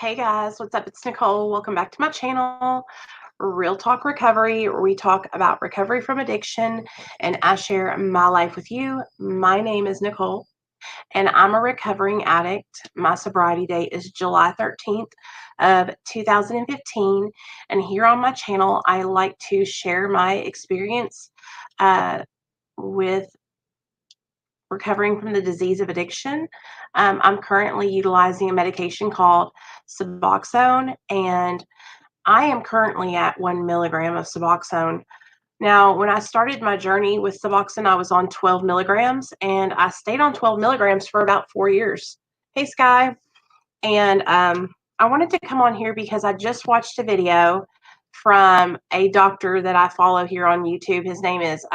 Hey guys, what's up? It's Nicole. Welcome back to my channel, Real Talk Recovery, where we talk about recovery from addiction and I share my life with you. My name is Nicole and I'm a recovering addict. My sobriety date is July 13th of 2015. And here on my channel, I like to share my experience with recovering from the disease of addiction. I'm currently utilizing a medication called suboxone, and I am currently at 1 milligram of suboxone. Now, when I started my journey with suboxone, I was on 12 milligrams, and I stayed on 12 milligrams for about 4 years. Hey, Sky. And I wanted to come on here because I just watched a video from a doctor that I follow here on YouTube. His name is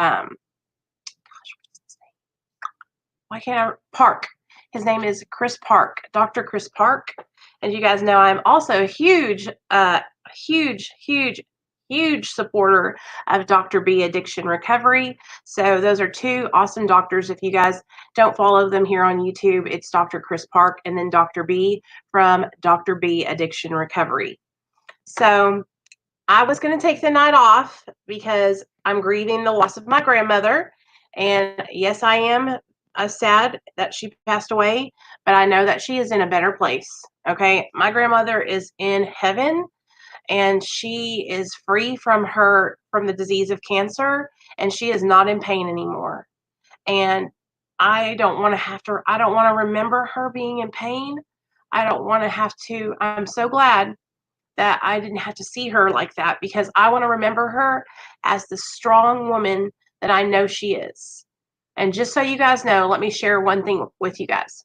why can't I Park. His name is Chris Park, Dr. Chris Park. And you guys know I'm also a huge supporter of Dr. B Addiction Recovery. So those are two awesome doctors. If you guys don't follow them here on YouTube, it's Dr. Chris Park and then Dr. B from Dr. B Addiction Recovery. So I was going to take the night off because I'm grieving the loss of my grandmother. And yes, I am sad that she passed away, but I know that she is in a better place. Okay. My grandmother is in heaven and she is free from the disease of cancer, and she is not in pain anymore. And I don't want to remember her being in pain. I'm so glad that I didn't have to see her like that, because I want to remember her as the strong woman that I know she is. And just so you guys know, let me share one thing with you guys.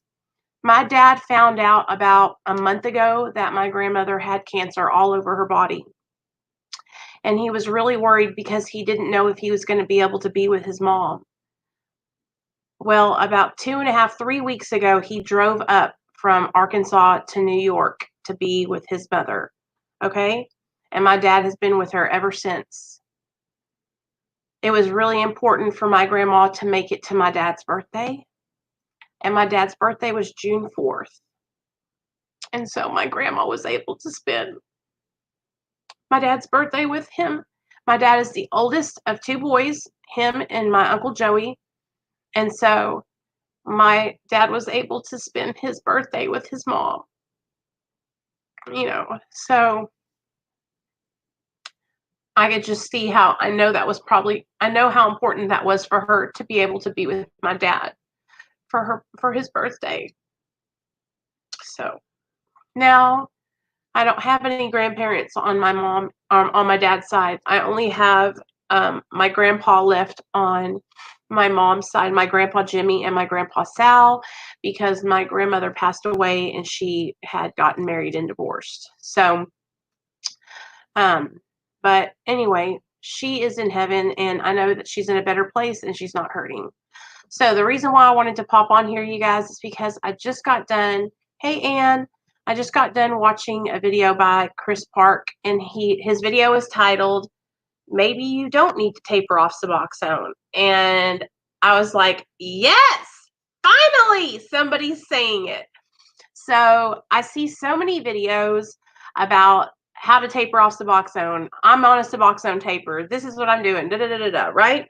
My dad found out about a month ago that my grandmother had cancer all over her body. And he was really worried because he didn't know if he was going to be able to be with his mom. Well, about 2.5, 3 weeks ago, he drove up from Arkansas to New York to be with his mother. Okay? And my dad has been with her ever since. It was really important for my grandma to make it to my dad's birthday. And my dad's birthday was June 4th. And so my grandma was able to spend my dad's birthday with him. My dad is the oldest of two boys, him and my Uncle Joey. And so my dad was able to spend his birthday with his mom. So I could just see how I know how important that was for her to be able to be with my dad for his birthday. So now I don't have any grandparents on my dad's side. I only have my grandpa left on my mom's side, my grandpa Jimmy and my grandpa Sal, because my grandmother passed away and she had gotten married and divorced. So but anyway, she is in heaven, and I know that she's in a better place and she's not hurting. So the reason why I wanted to pop on here, you guys, is because I just got done. Hey, Ann. I just got done watching a video by Chris Park, and his video is titled, "Maybe You Don't Need to Taper Off Suboxone." And I was like, yes, finally somebody's saying it. So I see so many videos about how to taper off Suboxone. I'm on a Suboxone taper. This is what I'm doing, right?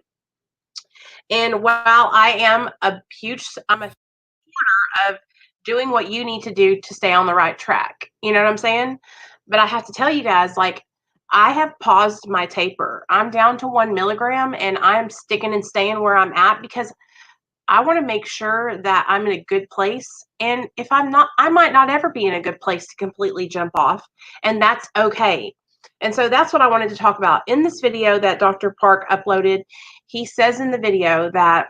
And while I'm a supporter of doing what you need to do to stay on the right track. You know what I'm saying? But I have to tell you guys, like, I have paused my taper. I'm down to 1 milligram and I'm sticking and staying where I'm at because I want to make sure that I'm in a good place. And if I'm not, I might not ever be in a good place to completely jump off. And that's okay. And so that's what I wanted to talk about. In this video that Dr. Park uploaded, he says in the video that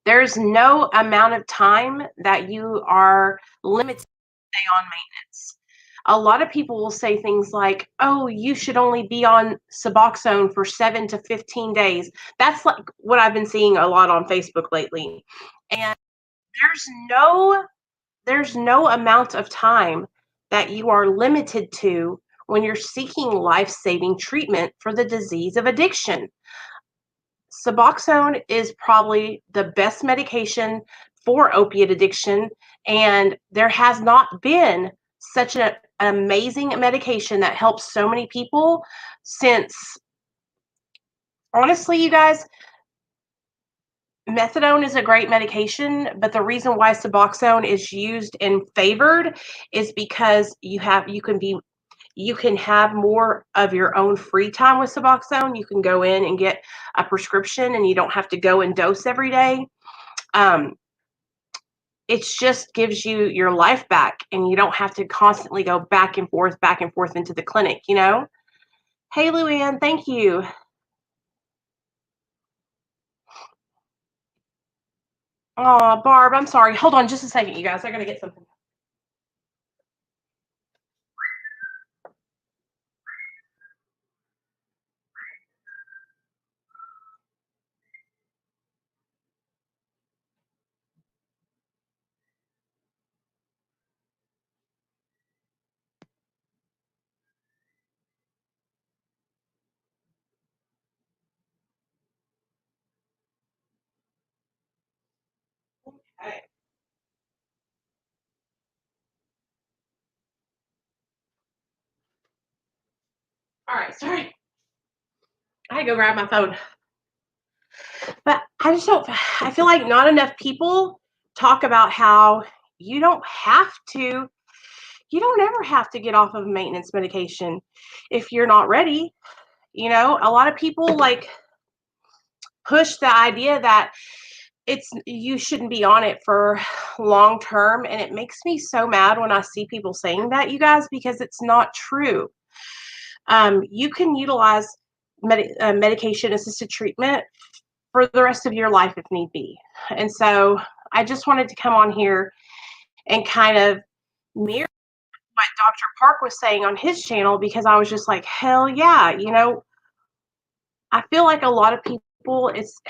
there's no amount of time that you are limited to stay on maintenance. A lot of people will say things like, oh, you should only be on Suboxone for 7 to 15 days. That's like what I've been seeing a lot on Facebook lately. And there's no amount of time that you are limited to when you're seeking life-saving treatment for the disease of addiction. Suboxone is probably the best medication for opiate addiction, and there has not been such a an amazing medication that helps so many people since, honestly, you guys, methadone is a great medication, but the reason why suboxone is used and favored is because you can have more of your own free time with suboxone. You can go in and get a prescription and you don't have to go and dose every day. Um, it just gives you your life back and you don't have to constantly go back and forth into the clinic, you know? Hey, Luann, thank you. Oh, Barb, I'm sorry. Hold on just a second, you guys. I got to get something. Okay. All right, sorry. I had to go grab my phone. But I just don't, I feel like not enough people talk about how you don't have to, you don't ever have to get off of maintenance medication if you're not ready. You know, a lot of people like push the idea that it's you shouldn't be on it for long term, and it makes me so mad when I see people saying that, you guys, because it's not true. You can utilize medication assisted treatment for the rest of your life if need be. And so I just wanted to come on here and kind of mirror what Dr. Park was saying on his channel, because I was just like, hell yeah, you know, I feel like a lot of people, it's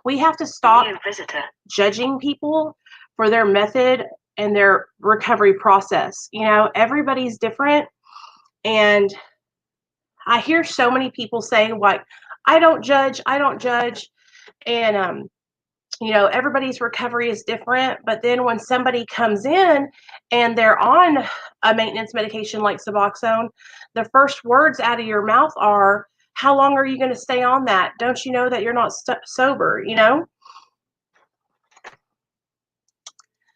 we have to stop judging people for their method and their recovery process. You know, everybody's different. And I hear so many people saying, like, I don't judge, I don't judge. And you know, everybody's recovery is different. But then when somebody comes in and they're on a maintenance medication like suboxone, the first words out of your mouth are, how long are you going to stay on that? Don't you know that you're not sober, you know?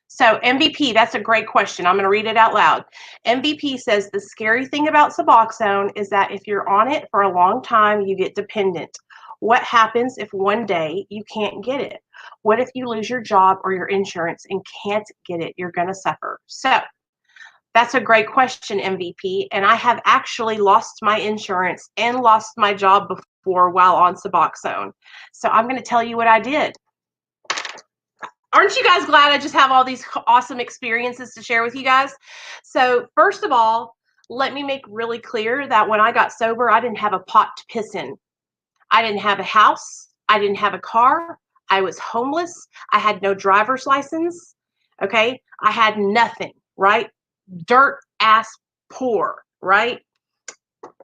So MVP, that's a great question. I'm going to read it out loud. MVP says the scary thing about suboxone is that if you're on it for a long time, you get dependent. What happens if one day you can't get it? What if you lose your job or your insurance and can't get it? You're going to suffer. So that's a great question, MVP. And I have actually lost my insurance and lost my job before while on suboxone. So I'm going to tell you what I did. Aren't you guys glad I just have all these awesome experiences to share with you guys? So first of all, let me make really clear that when I got sober, I didn't have a pot to piss in. I didn't have a house. I didn't have a car. I was homeless. I had no driver's license. Okay. I had nothing, right? Dirt ass poor, right?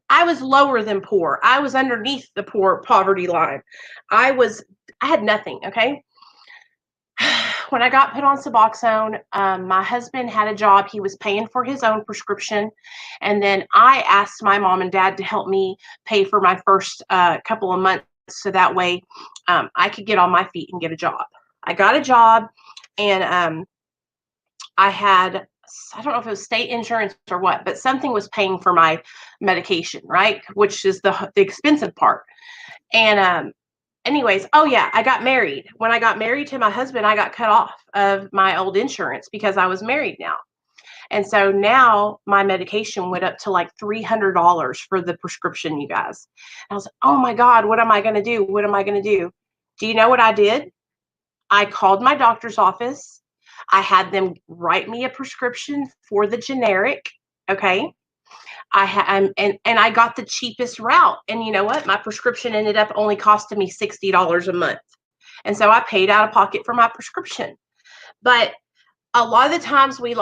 I was lower than poor. I was underneath the poor poverty line. I had nothing. Okay. When I got put on suboxone, my husband had a job. He was paying for his own prescription. And then I asked my mom and dad to help me pay for my first couple of months so that way I could get on my feet and get a job. I got a job, and I had, I don't know if it was state insurance or what, but something was paying for my medication, right? Which is the expensive part. And anyways, oh yeah, I got married. When I got married to my husband, I got cut off of my old insurance because I was married now. And so now my medication went up to like $300 for the prescription, you guys. And I was like, oh my God, what am I going to do? What am I going to do? Do you know what I did? I called my doctor's office. I had them write me a prescription for the generic. Okay. And I got the cheapest route. And you know what? My prescription ended up only costing me $60 a month. And so I paid out of pocket for my prescription. But a lot of the times we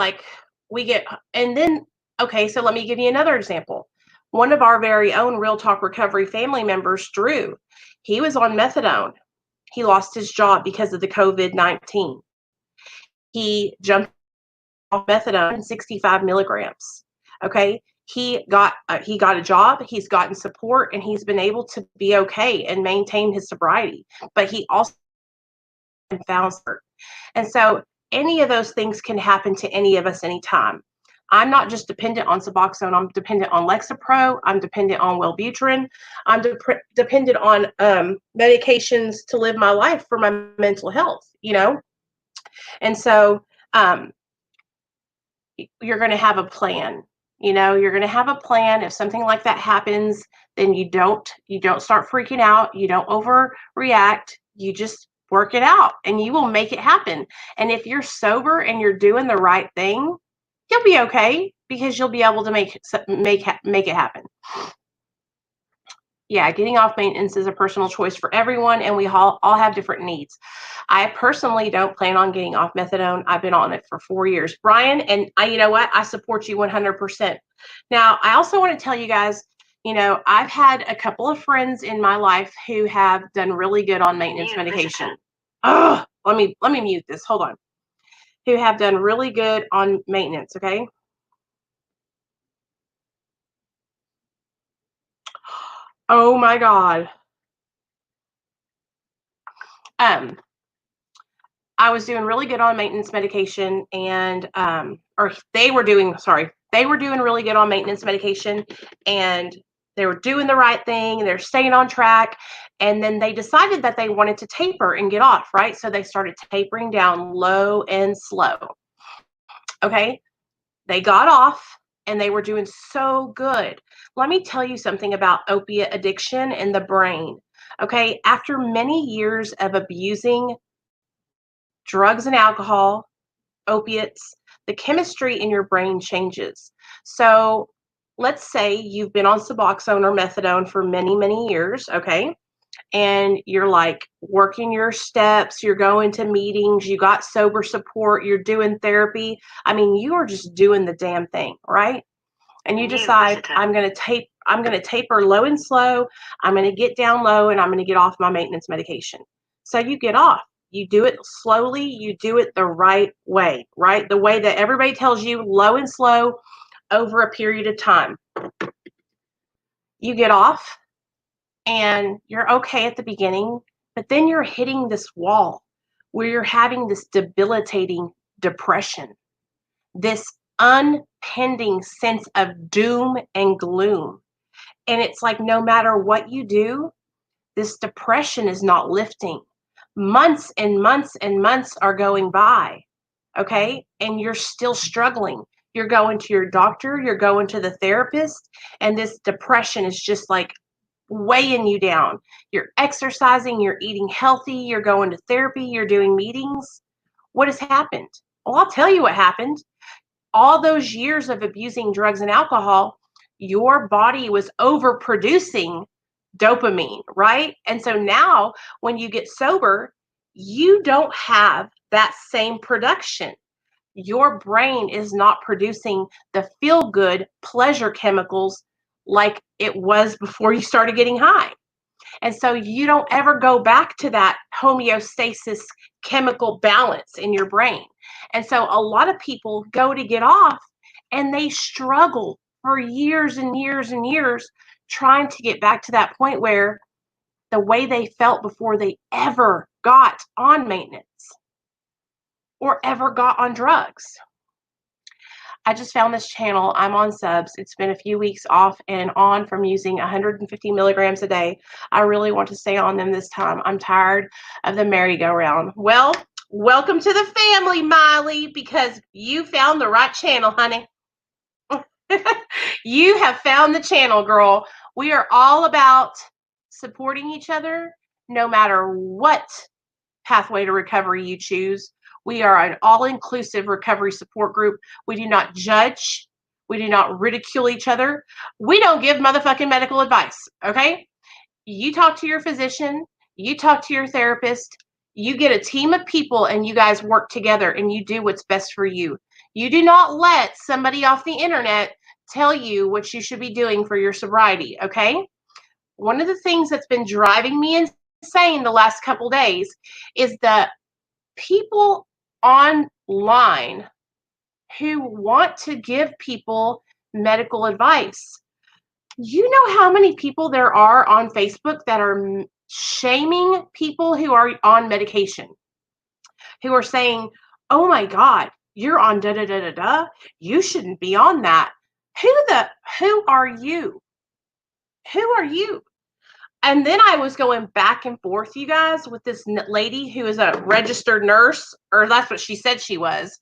get, and then, okay, so let me give you another example. One of our very own Real Talk Recovery family members, Drew, he was on methadone. He lost his job because of the COVID-19. He jumped off methadone, 65 milligrams. Okay. He got a job, he's gotten support, and he's been able to be okay and maintain his sobriety. But he also found support. And so any of those things can happen to any of us anytime. I'm not just dependent on Suboxone. I'm dependent on Lexapro. I'm dependent on Wellbutrin. I'm dependent on medications to live my life for my mental health, you know? And so um, you're going to have a plan. You know, you're going to have a plan. If something like that happens, then you don't start freaking out. You don't overreact. You just work it out and you will make it happen. And if you're sober and you're doing the right thing, you'll be okay because you'll be able to make it happen. Yeah, getting off maintenance is a personal choice for everyone, and we all have different needs. I personally don't plan on getting off methadone. I've been on it for 4 years, Brian, and you know what? I support you 100%. Now, I also want to tell you guys, I've had a couple of friends in my life who have done really good on maintenance medication. Oh, let me mute this. Hold on. Who have done really good on maintenance? Okay. Oh my God. Um, I was doing really good on maintenance medication, and or they were doing really good on maintenance medication, and they were doing the right thing, they're staying on track, and then they decided that they wanted to taper and get off, right? So they started tapering down low and slow. Okay, they got off and they were doing so good. Let me tell you something about opiate addiction in the brain. Okay, after many years of abusing drugs and alcohol, opiates, the chemistry in your brain changes. So let's say you've been on Suboxone or methadone for many, many years, okay? And you're like working your steps, you're going to meetings, you got sober support, you're doing therapy. I mean, you are just doing the damn thing, right? And you decide, I'm going to taper low and slow. I'm going to get down low and I'm going to get off my maintenance medication. So you get off. You do it slowly. You do it the right way, right? The way that everybody tells you, low and slow over a period of time. You get off and you're okay at the beginning, but then you're hitting this wall where you're having this debilitating depression, this unpending sense of doom and gloom. And it's like no matter what you do, this depression is not lifting. Months and months and months are going by, okay? And you're still struggling. You're going to your doctor, you're going to the therapist, and this depression is just like weighing you down. You're exercising, you're eating healthy, you're going to therapy, you're doing meetings. What has happened? Well, I'll tell you what happened. All those years of abusing drugs and alcohol, your body was overproducing dopamine, right? And so now when you get sober, you don't have that same production. Your brain is not producing the feel good pleasure chemicals like it was before you started getting high. And so you don't ever go back to that homeostasis chemical balance in your brain. And so a lot of people go to get off and they struggle for years and years and years trying to get back to that point where the way they felt before they ever got on maintenance or ever got on drugs. I just found this channel. I'm on subs. It's been a few weeks off and on from using 150 milligrams a day. I really want to stay on them this time. I'm tired of the merry-go-round. Well, welcome to the family, Miley, because you found the right channel, honey. You have found the channel, girl. We are all about supporting each other no matter what pathway to recovery you choose. We are an all-inclusive recovery support group. We do not judge. We do not ridicule each other. We don't give motherfucking medical advice, okay? You talk to your physician. You talk to your therapist. You get a team of people and you guys work together and you do what's best for you. You do not let somebody off the internet tell you what you should be doing for your sobriety, okay? One of the things that's been driving me insane the last couple days is the people online who want to give people medical advice. You know how many people there are on Facebook that are shaming people who are on medication, who are saying, "Oh my God, you're on da da da da da. You shouldn't be on that." Who are you? Who are you? And then I was going back and forth, you guys, with this lady who is a registered nurse, or that's what she said she was.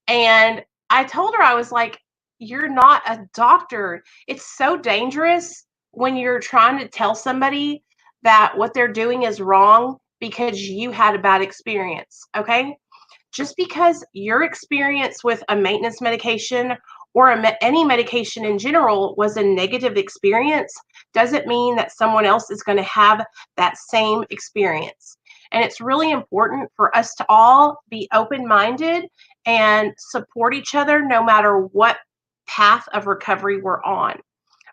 And I told her, I was like, "You're not a doctor." It's so dangerous when you're trying to tell somebody that what they're doing is wrong because you had a bad experience. Okay. Just because your experience with a maintenance medication or any medication in general was a negative experience doesn't mean that someone else is going to have that same experience. And it's really important for us to all be open minded and support each other no matter what path of recovery we're on.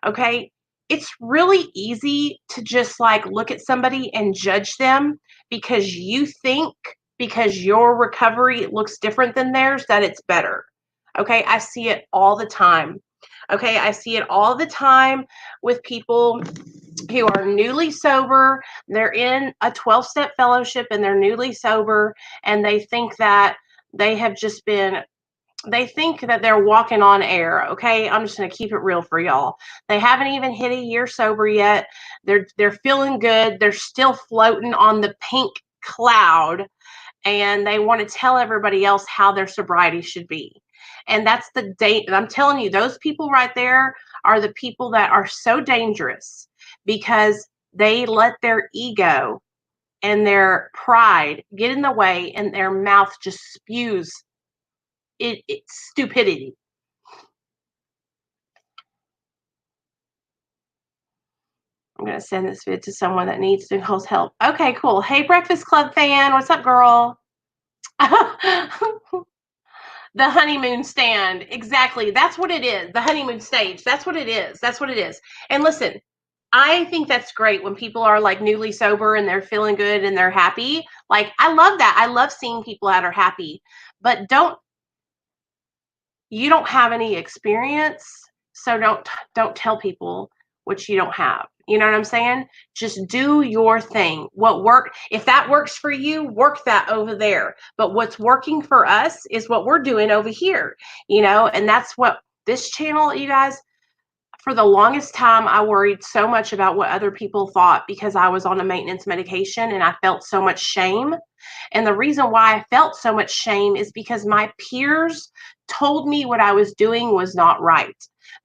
Okay. It's really easy to just like look at somebody and judge them because you think, because your recovery looks different than theirs, that it's better. Okay. I see it all the time. Okay. I see it all the time with people who are newly sober. They're in a 12-step fellowship and they're newly sober, and they think that they have just been they think that they're walking on air. Okay, I'm just going to keep it real for y'all. They haven't even hit a year sober yet. They're feeling good. They're still floating on the pink cloud, and they want to tell everybody else how their sobriety should be. And that's the date. I'm telling you, those people right there are the people that are so dangerous because they let their ego and their pride get in the way, and their mouth just spews it's stupidity. I'm going to send this vid to someone that needs Nicole's help. Okay, cool. Hey, Breakfast Club fan. What's up, girl? The honeymoon stand. Exactly. That's what it is. The honeymoon stage. That's what it is. That's what it is. And listen, I think that's great when people are like newly sober and they're feeling good and they're happy. Like, I love that. I love seeing people that are happy. But you don't have any experience, so don't tell people what you don't have. You know what I'm saying? Just do your thing. What work, if that works for you, work that over there. But what's working for us is what we're doing over here, and that's what this channel, you guys, for the longest time, I worried so much about what other people thought because I was on a maintenance medication and I felt so much shame. And the reason why I felt so much shame is because my peers told me what I was doing was not right.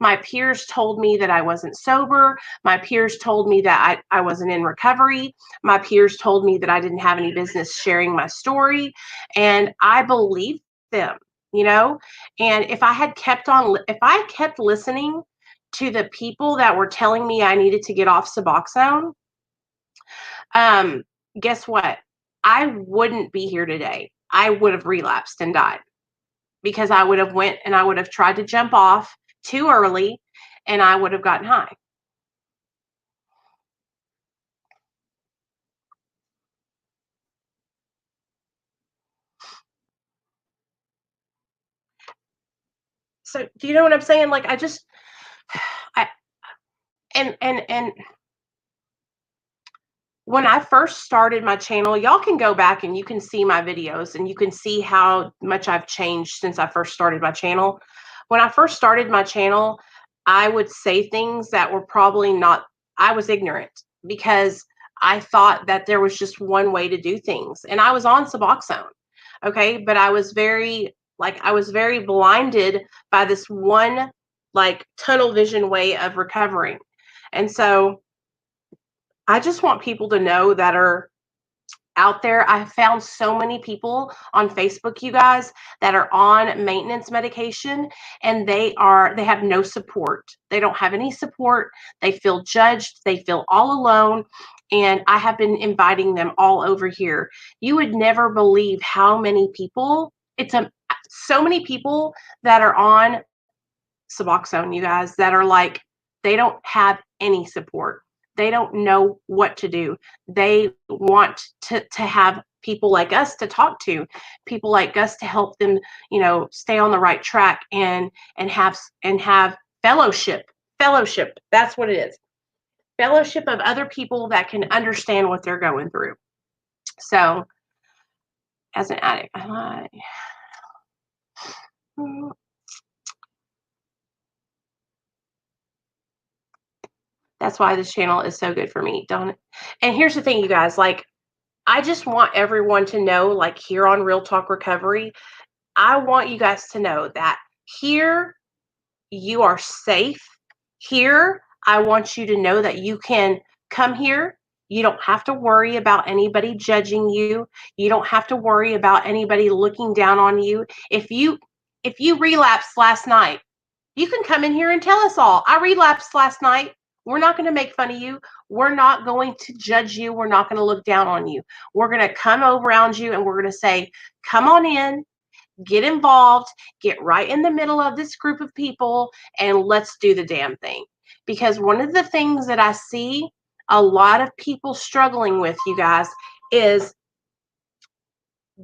My peers told me that I wasn't sober. My peers told me that I wasn't in recovery. My peers told me that I didn't have any business sharing my story. And I believed them, you know? And if I kept listening to the people that were telling me I needed to get off Suboxone, um, guess what? I wouldn't be here today. I would have relapsed and died because I would have went and I would have tried to jump off too early and I would have gotten high. So do you know what I'm saying? Like I and when I first started my channel, y'all can go back and you can see my videos and you can see how much I've changed since I first started my channel. When I first started my channel, I would say things that were probably not, I was ignorant because I thought that there was just one way to do things. And I was on Suboxone. Okay. But I was very blinded by this one like tunnel vision way of recovering. And so I just want people to know that are out there. I found so many people on Facebook, you guys, that are on maintenance medication and they have no support. They don't have any support. They feel judged. They feel all alone. And I have been inviting them all over here. You would never believe how many people, so many people that are on Suboxone, you guys, that are like, they don't have any support. They don't know what to do. They want to have people like us to talk to, people like us to help them, stay on the right track and have Fellowship. Fellowship. That's what it is. Fellowship of other people that can understand what they're going through. So, as an addict, that's why this channel is so good for me, don't it? And here's the thing, you guys, like, I just want everyone to know, like, here on Real Talk Recovery, I want you guys to know that here you are safe. Here, I want you to know that you can come here. You don't have to worry about anybody judging you. You don't have to worry about anybody looking down on you. If you relapsed last night, you can come in here and tell us all. I relapsed last night. We're not going to make fun of you. We're not going to judge you. We're not going to look down on you. We're going to come around you and we're going to say, come on in, get involved, get right in the middle of this group of people, and let's do the damn thing. Because one of the things that I see a lot of people struggling with, you guys, is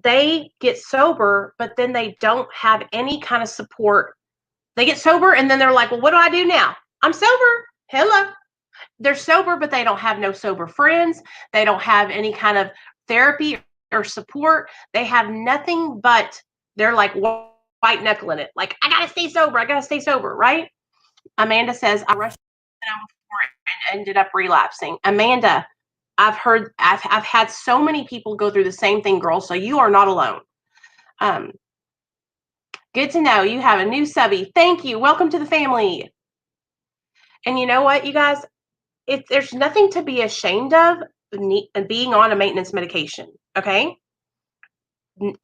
they get sober, but then they don't have any kind of support. They get sober and then they're like, well, what do I do now? I'm sober. Hello. They're sober, but they don't have no sober friends. They don't have any kind of therapy or support. They have nothing but they're like white knuckling it. Like, I got to stay sober. I got to stay sober, right? Amanda says, I rushed before and ended up relapsing. Amanda, I've had so many people go through the same thing, girl. So you are not alone. Good to know you have a new subby. Thank you. Welcome to the family. And you know what, you guys? There's nothing to be ashamed of being on a maintenance medication. Okay,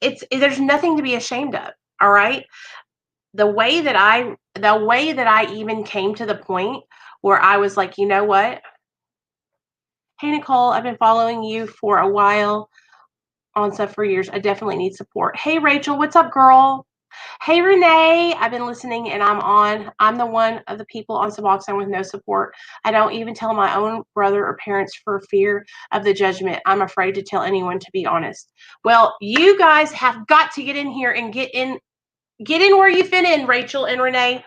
there's nothing to be ashamed of. All right. The way that I even came to the point where I was like, you know what? Hey Nicole, I've been following you for a while on stuff for years. I definitely need support. Hey Rachel, what's up, girl? Hey Renee, I've been listening and I'm the one of the people on Suboxone with no support. I don't even tell my own brother or parents for fear of the judgment. I'm afraid to tell anyone, to be honest. Well, you guys have got to get in here and get in where you fit in, Rachel and Renee.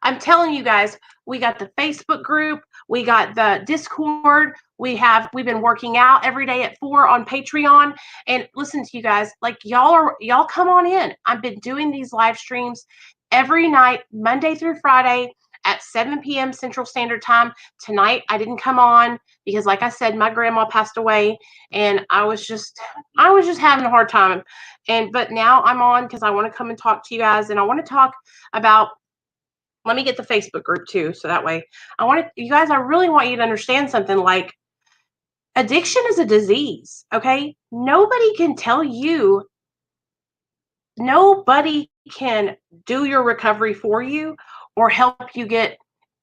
I'm telling you guys, we got the Facebook group, we got the Discord, we've been working out every day at 4 on Patreon. And listen to you guys, like y'all come on in. I've been doing these live streams every night, Monday through Friday at 7 p.m. Central Standard Time. Tonight I didn't come on because, like I said, my grandma passed away and I was just having a hard time. But now I'm on because I want to come and talk to you guys, and I want to talk about, let me get the Facebook group too, so that way you guys, I really want you to understand something. Like, addiction is a disease, okay? Nobody can do your recovery for you or help you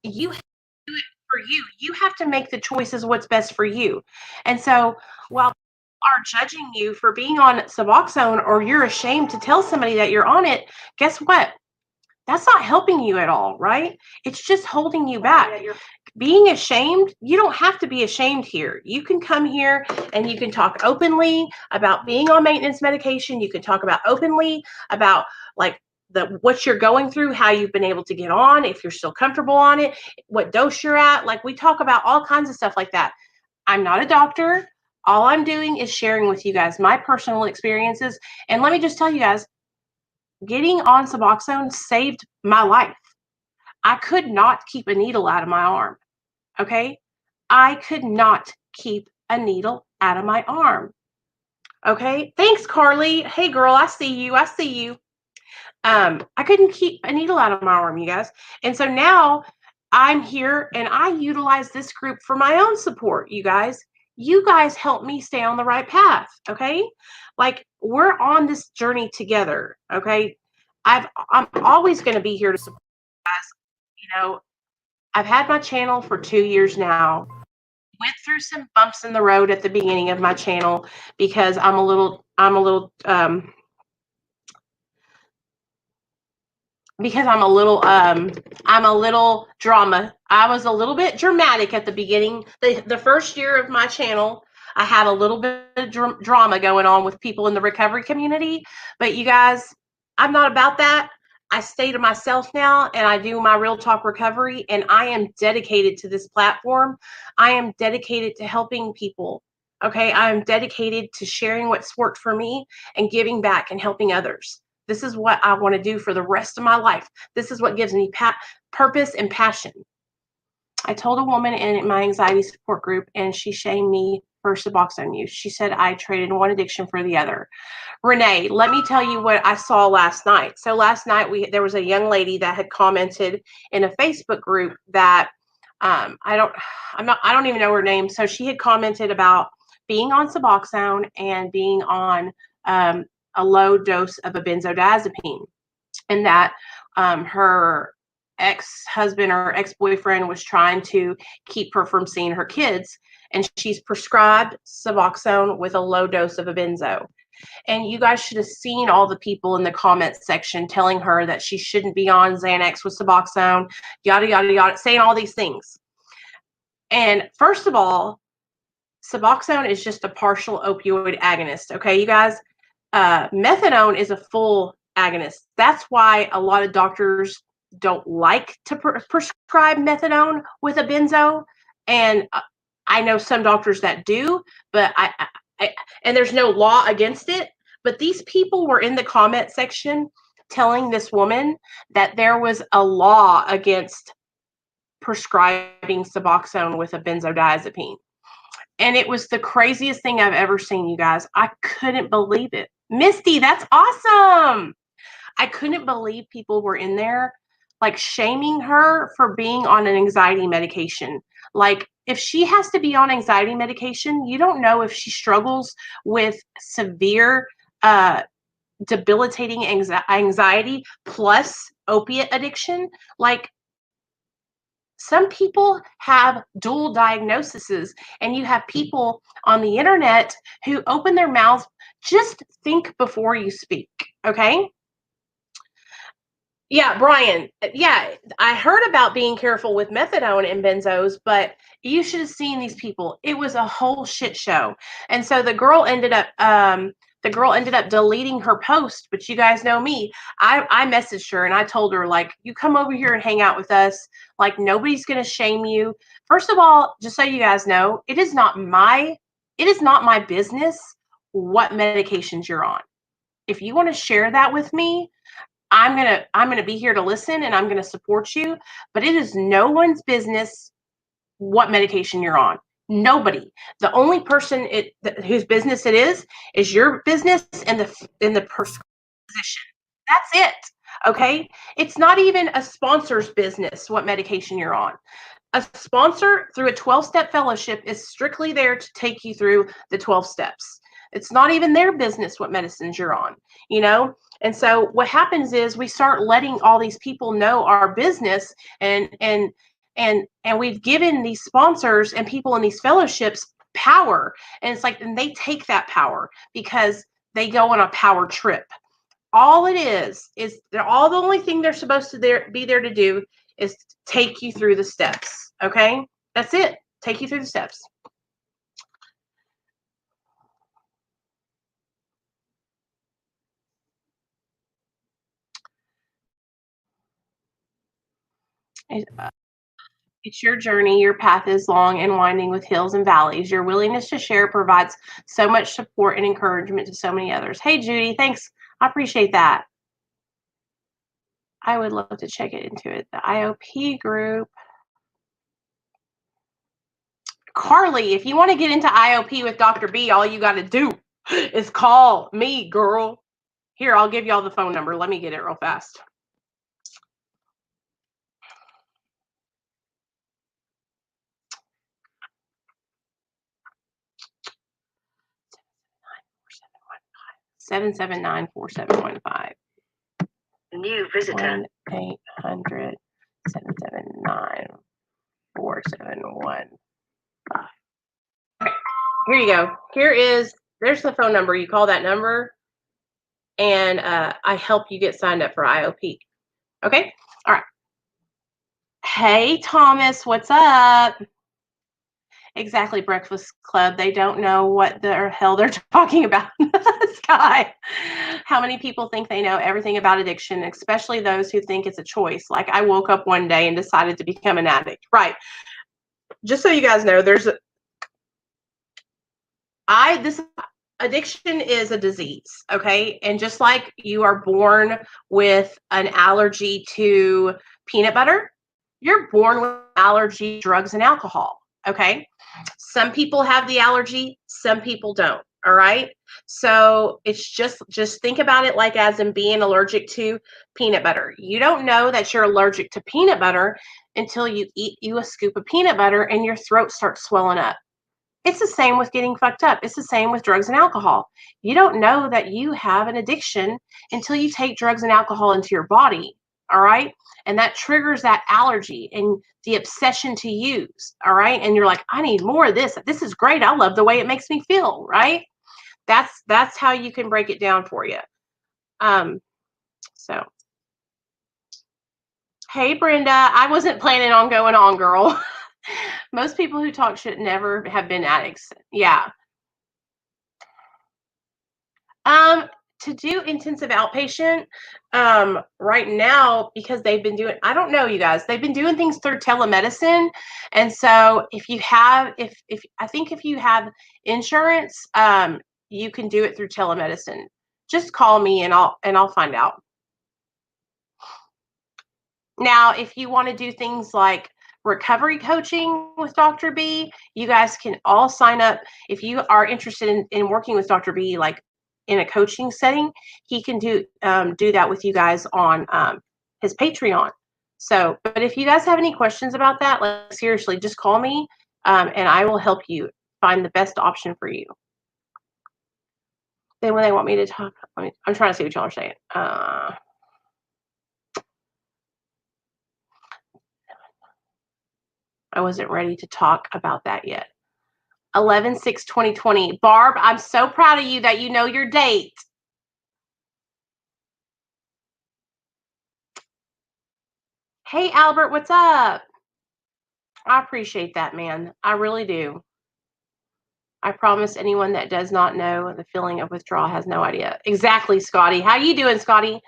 you have to do it for you. You have to make the choices what's best for you. And so while are judging you for being on Suboxone, or you're ashamed to tell somebody that you're on it, guess what? That's not helping you at all, right? It's just holding you back. Being ashamed, you don't have to be ashamed here. You can come here and you can talk openly about being on maintenance medication. You can talk about openly about like what you're going through, how you've been able to get on, if you're still comfortable on it, what dose you're at. Like, we talk about all kinds of stuff like that. I'm not a doctor. All I'm doing is sharing with you guys my personal experiences. And let me just tell you guys, getting on Suboxone saved my life. I could not keep a needle out of my arm. Okay? I could not keep a needle out of my arm. Okay? Thanks, Carly. Hey, girl, I see you. I see you. I couldn't keep a needle out of my arm, you guys. And so now I'm here and I utilize this group for my own support, you guys. You guys help me stay on the right path, okay? Like, we're on this journey together, okay? I'm always going to be here to support you guys. You know, I've had my channel for 2 years now. Went through some bumps in the road at the beginning of my channel because I'm a little drama. I was a little bit dramatic at the beginning. The first year of my channel, I had a little bit of drama going on with people in the recovery community. But you guys, I'm not about that. I stay to myself now and I do my Real Talk Recovery, and I am dedicated to this platform. I am dedicated to helping people. Okay. I am dedicated to sharing what's worked for me and giving back and helping others. This is what I want to do for the rest of my life. This is what gives me purpose and passion. I told a woman in my anxiety support group, and she shamed me for suboxone use. She said I traded one addiction for the other. Renee, let me tell you what I saw last night. So last night there was a young lady that had commented in a Facebook group that I don't even know her name. So she had commented about being on suboxone and being on a low dose of a benzodiazepine, and that her ex-husband or ex-boyfriend was trying to keep her from seeing her kids, and she's prescribed suboxone with a low dose of a benzo. And you guys should have seen all the people in the comments section telling her that she shouldn't be on Xanax with suboxone, yada, yada, yada, saying all these things. And first of all, suboxone is just a partial opioid agonist. Okay, you guys, methadone is a full agonist. That's why a lot of doctors don't like to prescribe methadone with a benzo. And I know some doctors that do, but and there's no law against it. But these people were in the comment section telling this woman that there was a law against prescribing suboxone with a benzodiazepine. And it was the craziest thing I've ever seen, you guys. I couldn't believe it. Misty, that's awesome. I couldn't believe people were in there like shaming her for being on an anxiety medication. Like, if she has to be on anxiety medication, you don't know if she struggles with severe debilitating anxiety plus opiate addiction. Like, some people have dual diagnoses, and you have people on the internet who open their mouths. Just think before you speak. Okay. Yeah, Brian. Yeah, I heard about being careful with methadone and benzos, but you should have seen these people. It was a whole shit show. And so the girl ended up deleting her post, but you guys know me. I messaged her and I told her, like, you come over here and hang out with us. Like, nobody's gonna shame you. First of all, just so you guys know, it is not my business what medications you're on. If you want to share that with me, I'm gonna be here to listen, and I'm gonna support you. But it is no one's business what medication you're on. Nobody. The only person whose business it is your business and the physician. That's it. Okay. It's not even a sponsor's business what medication you're on. A sponsor through a 12-step fellowship is strictly there to take you through the 12 steps. It's not even their business what medicines you're on, you know? And so what happens is we start letting all these people know our business, and we've given these sponsors and people in these fellowships power. And it's like, and they take that power because they go on a power trip. All it is they're all the only thing they're supposed to be there to do is take you through the steps. Okay, that's it. Take you through the steps. It's your journey. Your path is long and winding with hills and valleys. Your willingness to share provides so much support and encouragement to so many others. Hey, Judy, thanks. I appreciate that. I would love to check it into it. The IOP group. Carly, if you want to get into IOP with Dr. B, all you got to do is call me, girl. Here, I'll give y'all the phone number. Let me get it real fast. Seven 779-4715. New visitor. 1-800-779-4715. Okay, here you go. There's the phone number. You call that number, and I help you get signed up for IOP. Okay? All right. Hey, Thomas, what's up? Exactly, Breakfast Club. They don't know what the hell they're talking about. Sky. How many people think they know everything about addiction, especially those who think it's a choice? Like I woke up one day and decided to become an addict. Right. Just so you guys know, this addiction is a disease, okay? And just like you are born with an allergy to peanut butter, you're born with allergy to drugs and alcohol, okay? Some people have the allergy, some people don't, all right? So it's just think about it like as in being allergic to peanut butter. You don't know that you're allergic to peanut butter until you eat you a scoop of peanut butter and your throat starts swelling up. It's the same with getting fucked up. It's the same with drugs and alcohol. You don't know that you have an addiction until you take drugs and alcohol into your body. All right. And that triggers that allergy and the obsession to use. All right. And you're like, I need more of this. This is great. I love the way it makes me feel. Right. That's how you can break it down for you. So hey Brenda, I wasn't planning on going on, girl. Most people who talk shit never have been addicts. Yeah. Um, to do intensive outpatient, right now, because they've been doing, I don't know, you guys, they've been doing things through telemedicine. And so if you have, if I think if you have insurance, you can do it through telemedicine. Just call me and I'll find out. Now, if you want to do things like recovery coaching with Dr. B, you guys can all sign up. If you are interested in working with Dr. B, like in a coaching setting, he can do that with you guys on his Patreon. So, but if you guys have any questions about that, like seriously, just call me and I will help you find the best option for you. Then when they want me to talk, I'm trying to see what y'all are saying. I wasn't ready to talk about that yet. 11/6/2020. Barb, I'm so proud of you that you know your date. Hey, Albert, what's up? I appreciate that, man. I really do. I promise anyone that does not know the feeling of withdrawal has no idea. Exactly, Scotty. How you doing, Scotty?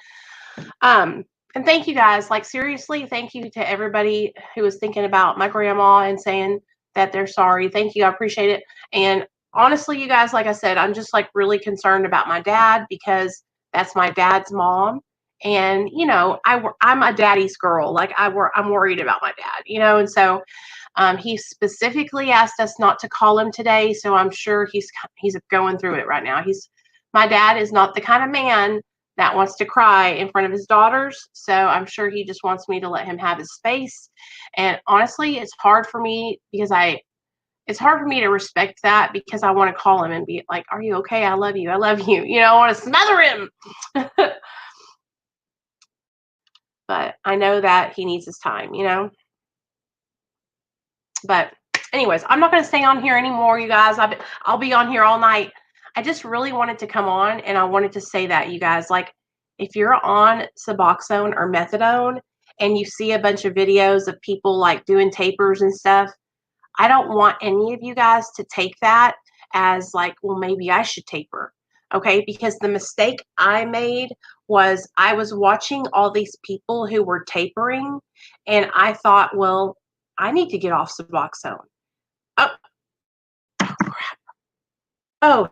And thank you guys. Like seriously, thank you to everybody who was thinking about my grandma and saying that they're sorry. Thank you. I appreciate it. And honestly, you guys, like I said, I'm just like really concerned about my dad because that's my dad's mom. And you know, I'm a daddy's girl. Like I'm worried about my dad. You know, and so he specifically asked us not to call him today. So I'm sure he's going through it right now. My dad is not the kind of man that wants to cry in front of his daughters. So I'm sure he just wants me to let him have his space. And honestly, it's hard for me because it's hard for me to respect that because I want to call him and be like, "Are you okay? I love you. I love you." You know, I want to smother him. But I know that he needs his time, you know. But anyways, I'm not going to stay on here anymore, you guys. I'll be on here all night. I just really wanted to come on and I wanted to say that, you guys, like if you're on suboxone or methadone and you see a bunch of videos of people like doing tapers and stuff, I don't want any of you guys to take that as like, well, maybe I should taper. Okay, because the mistake I made was I was watching all these people who were tapering and I thought, well, I need to get off suboxone. Oh, crap. Oh,